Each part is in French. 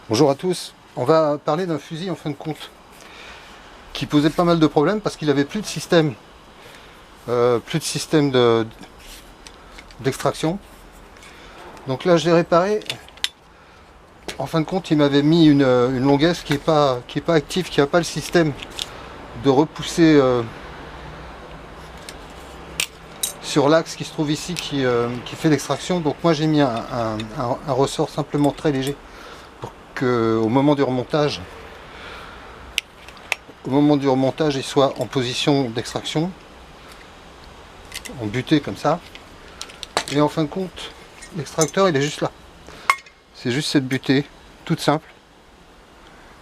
Bonjour à tous, on va parler d'un fusil en fin de compte qui posait pas mal de problèmes parce qu'il avait plus de système, d'extraction. Donc là je l'ai réparé. En fin de compte il m'avait mis une longuesse qui est pas active, qui n'a pas le système de repousser sur l'axe qui se trouve ici qui fait l'extraction. Donc moi j'ai mis un ressort simplement très léger pour qu'au moment du remontage, il soit en position d'extraction, en butée comme ça. Et en fin de compte, l'extracteur il est juste là. C'est juste cette butée toute simple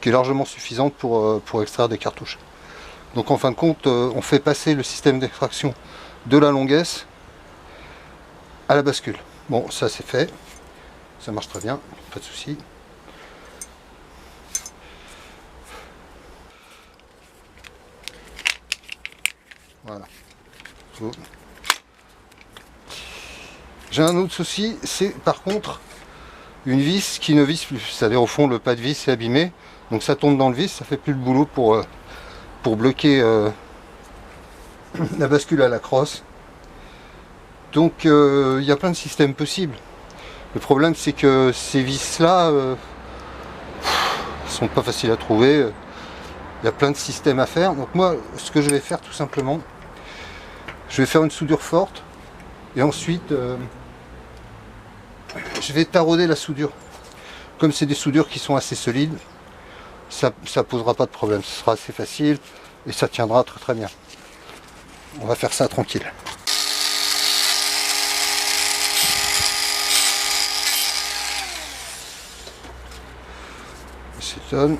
qui est largement suffisante pour extraire des cartouches. Donc en fin de compte, on fait passer le système d'extraction de la longuesse à la bascule. Bon, ça c'est fait, ça marche très bien, pas de souci. Voilà. J'ai un autre souci, c'est par contre une vis qui ne visse plus. C'est-à-dire au fond le pas de vis est abîmé, donc ça tombe dans le vis, ça fait plus le boulot pour bloquer la bascule à la crosse. Donc il y a plein de systèmes possibles. Le problème c'est que ces vis là sont pas faciles à trouver. Il y a plein de systèmes à faire. Donc moi ce que je vais faire tout simplement, je vais faire une soudure forte et ensuite je vais tarauder la soudure. Comme c'est des soudures qui sont assez solides, ça posera pas de problème, ce sera assez facile et ça tiendra très très bien. On va faire ça tranquille. Acétone.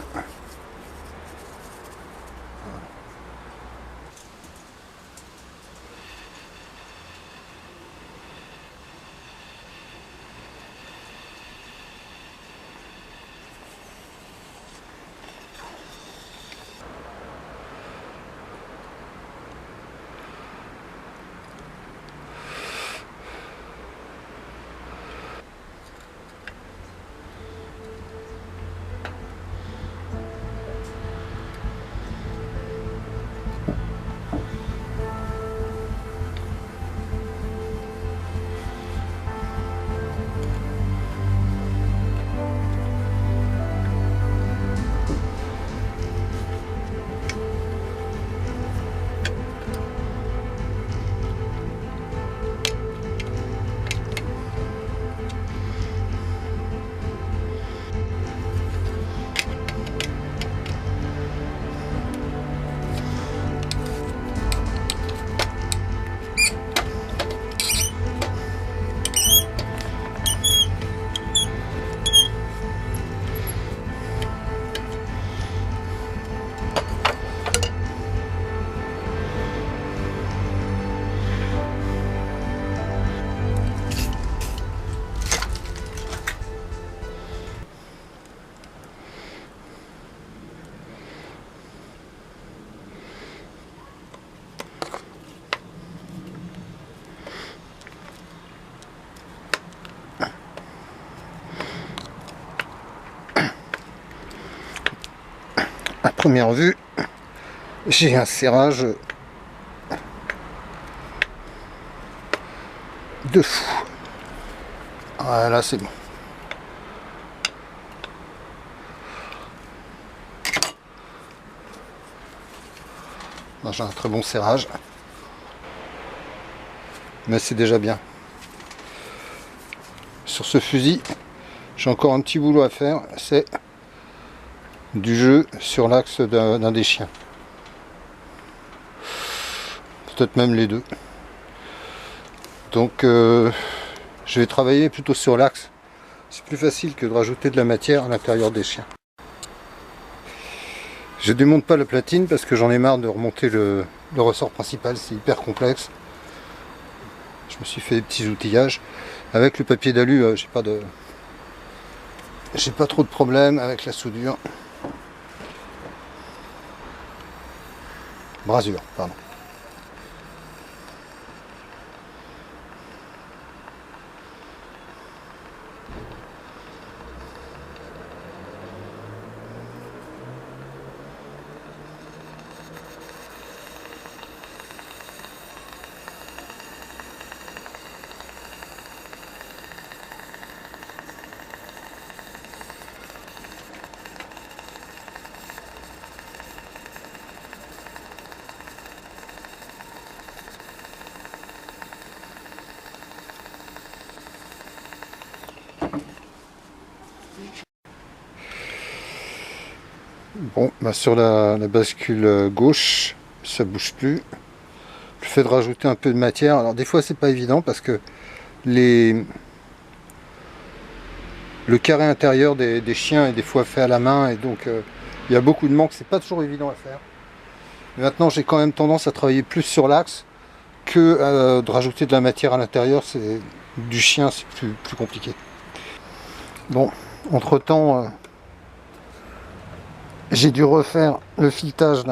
À première vue, j'ai un serrage de fou. Voilà, c'est bon. J'ai un très bon serrage, mais c'est déjà bien. Sur ce fusil, j'ai encore un petit boulot à faire, c'est du jeu sur l'axe d'un des chiens. Peut-être même les deux. Donc je vais travailler plutôt sur l'axe. C'est plus facile que de rajouter de la matière à l'intérieur des chiens. Je démonte pas la platine parce que j'en ai marre de remonter le ressort principal, c'est hyper complexe. Je me suis fait des petits outillages. Avec le papier d'alu, j'ai pas trop de problème avec la soudure. Brasure, pardon. Bon, bah sur la bascule gauche, ça bouge plus. Le fait de rajouter un peu de matière, alors des fois c'est pas évident parce que le carré intérieur des chiens est des fois fait à la main et donc il y a beaucoup de manques, c'est pas toujours évident à faire. Mais maintenant j'ai quand même tendance à travailler plus sur l'axe que de rajouter de la matière à l'intérieur, c'est du chien, c'est plus compliqué. Bon, entre temps, j'ai dû refaire le filetage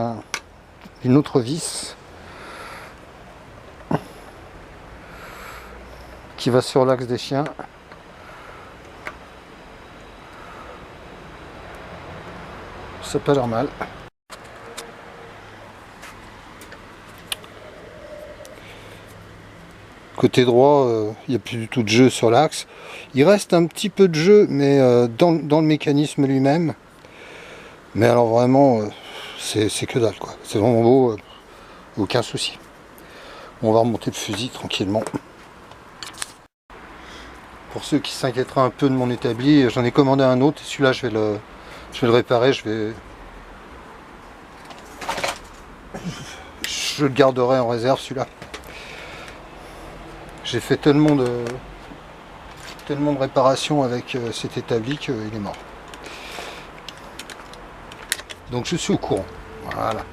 d'une autre vis qui va sur l'axe des chiens. Ça n'a pas l'air mal. Côté droit, il n'y a plus du tout de jeu sur l'axe. Il reste un petit peu de jeu, mais dans le mécanisme lui-même. Mais alors vraiment, c'est que dalle, quoi. C'est vraiment beau, aucun souci. On va remonter le fusil tranquillement. Pour ceux qui s'inquiéteraient un peu de mon établi, j'en ai commandé un autre. Celui-là, je vais le réparer. Je le garderai en réserve, celui-là. J'ai fait tellement de réparations avec cet établi qu'il est mort. Donc je suis au courant. Voilà.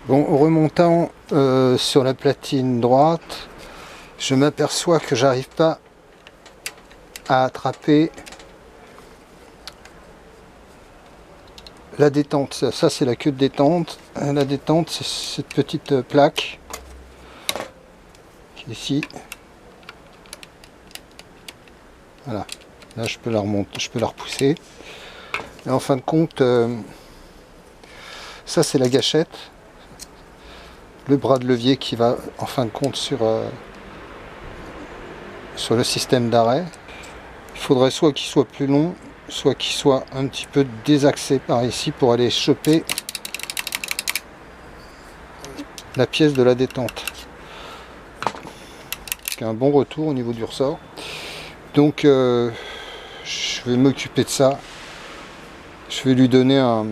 Bon, en remontant sur la platine droite, je m'aperçois que j'arrive pas à attraper la détente. Ça c'est la queue de détente. La détente, c'est cette petite plaque qui est ici. Voilà. Là je peux la remonter, je peux la repousser. Et en fin de compte, ça c'est la gâchette. Le bras de levier qui va en fin de compte sur le système d'arrêt. Il faudrait soit qu'il soit plus long, soit qu'il soit un petit peu désaxé par ici pour aller choper la pièce de la détente. Il y a un bon retour au niveau du ressort. Donc je vais m'occuper de ça. Je vais lui donner un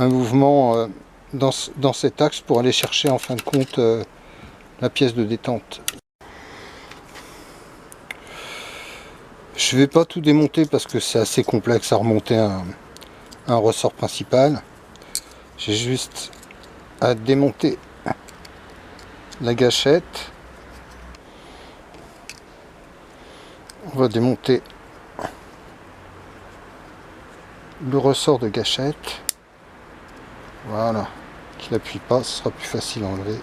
mouvement dans cet axe pour aller chercher en fin de compte la pièce de détente. Je vais pas tout démonter parce que c'est assez complexe à remonter un ressort principal. J'ai juste à démonter la gâchette. On va démonter le ressort de gâchette. Voilà, qu'il n'appuie pas, ce sera plus facile à enlever.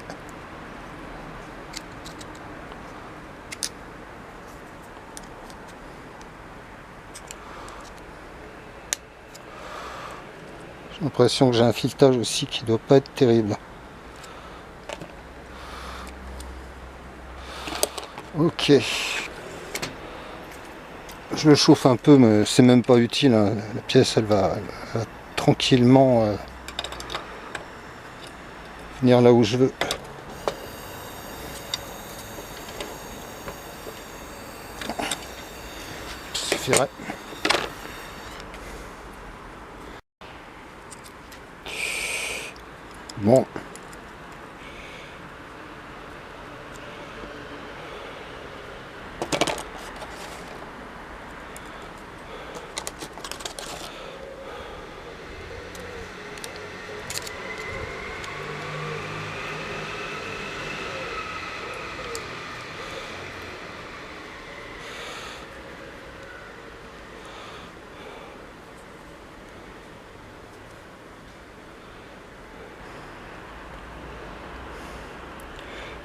J'ai l'impression que j'ai un filetage aussi qui doit pas être terrible. Ok. Je le chauffe un peu, mais c'est même pas utile, hein. La pièce elle va tranquillement venir là où je veux. Ça suffirait. Bon.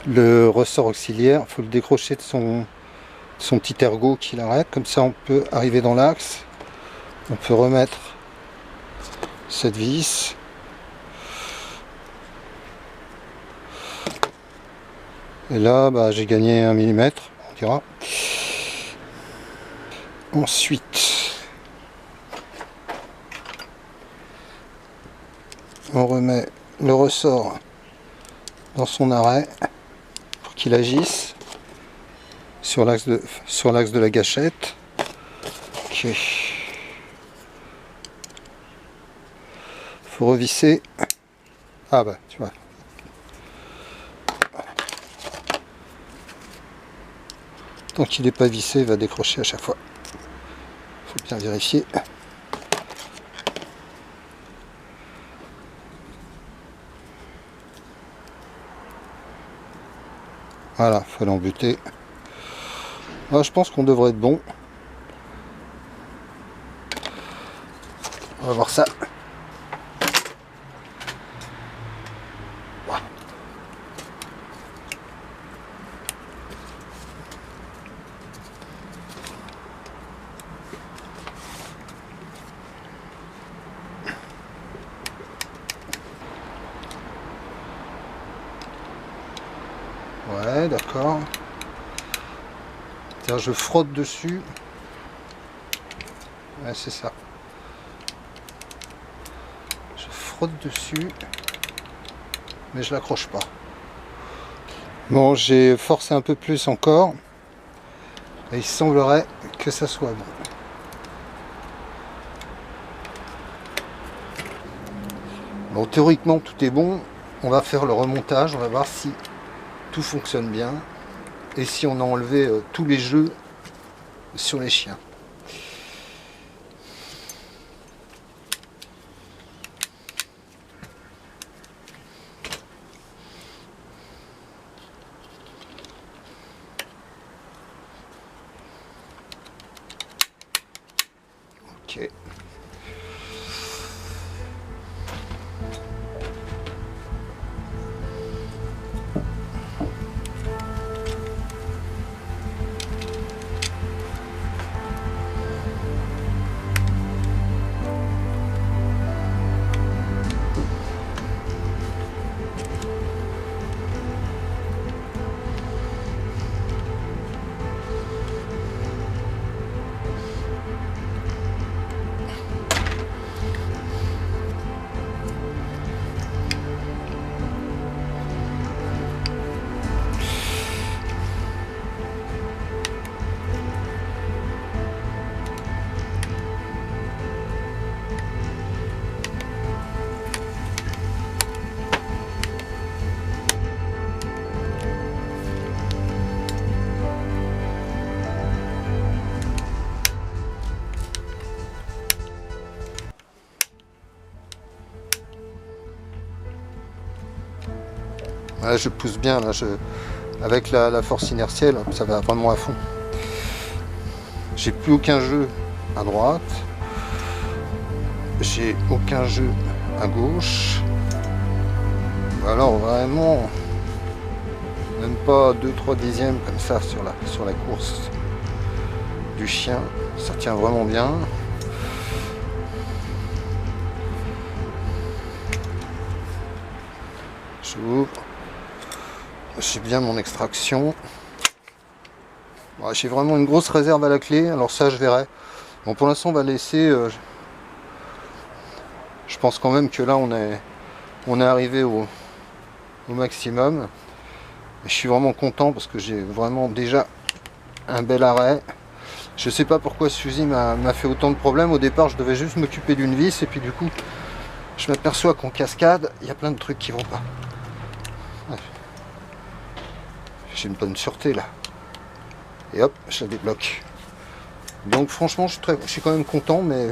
le ressort auxiliaire, il faut le décrocher de son petit ergot qui l'arrête, comme ça on peut arriver dans l'axe, on peut remettre cette vis, et là bah, j'ai gagné 1 mm, on dira. Ensuite on remet le ressort dans son arrêt pour qu'il agisse sur l'axe de la gâchette. Ok. Faut revisser. Ah bah tu vois. Tant qu'il n'est pas vissé, il va décrocher à chaque fois. Faut bien vérifier. Voilà, faut l'embuter. Là, je pense qu'on devrait être bon. On va voir ça. Ouais, d'accord. Je frotte dessus. Ouais, c'est ça. Je frotte dessus, mais je l'accroche pas. Bon, j'ai forcé un peu plus encore. Et il semblerait que ça soit bon. Bon, théoriquement, tout est bon. On va faire le remontage. On va voir si tout fonctionne bien. Et si on a enlevé tous les jeux sur les chiens. Ok. Là, je pousse bien, là, avec la force inertielle, ça va vraiment à fond. J'ai plus aucun jeu à droite. J'ai aucun jeu à gauche. Alors vraiment, même pas 2-3 dixièmes comme ça sur la course du chien. Ça tient vraiment bien. J'ouvre. J'ai bien mon extraction. Bon, j'ai vraiment une grosse réserve à la clé, alors ça je verrai. Bon, pour l'instant on va laisser. Je pense quand même que là on est arrivé au maximum. Et je suis vraiment content parce que j'ai vraiment déjà un bel arrêt. Je sais pas pourquoi ce fusil m'a fait autant de problèmes. Au départ je devais juste m'occuper d'une vis et puis du coup je m'aperçois qu'en cascade il y a plein de trucs qui vont pas. Ouais. J'ai une bonne sûreté là. Et hop, je la débloque. Donc franchement, je suis quand même content, mais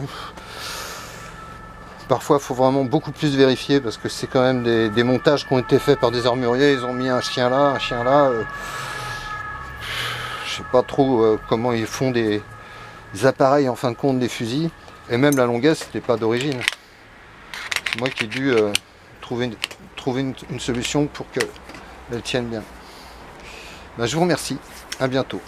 parfois il faut vraiment beaucoup plus vérifier parce que c'est quand même des montages qui ont été faits par des armuriers. Ils ont mis un chien là. Je sais pas trop comment ils font des appareils en fin de compte des fusils. Et même la longueur, c'était pas d'origine. C'est moi qui ai dû trouver une solution pour qu'elle tienne bien. Je vous remercie. À bientôt.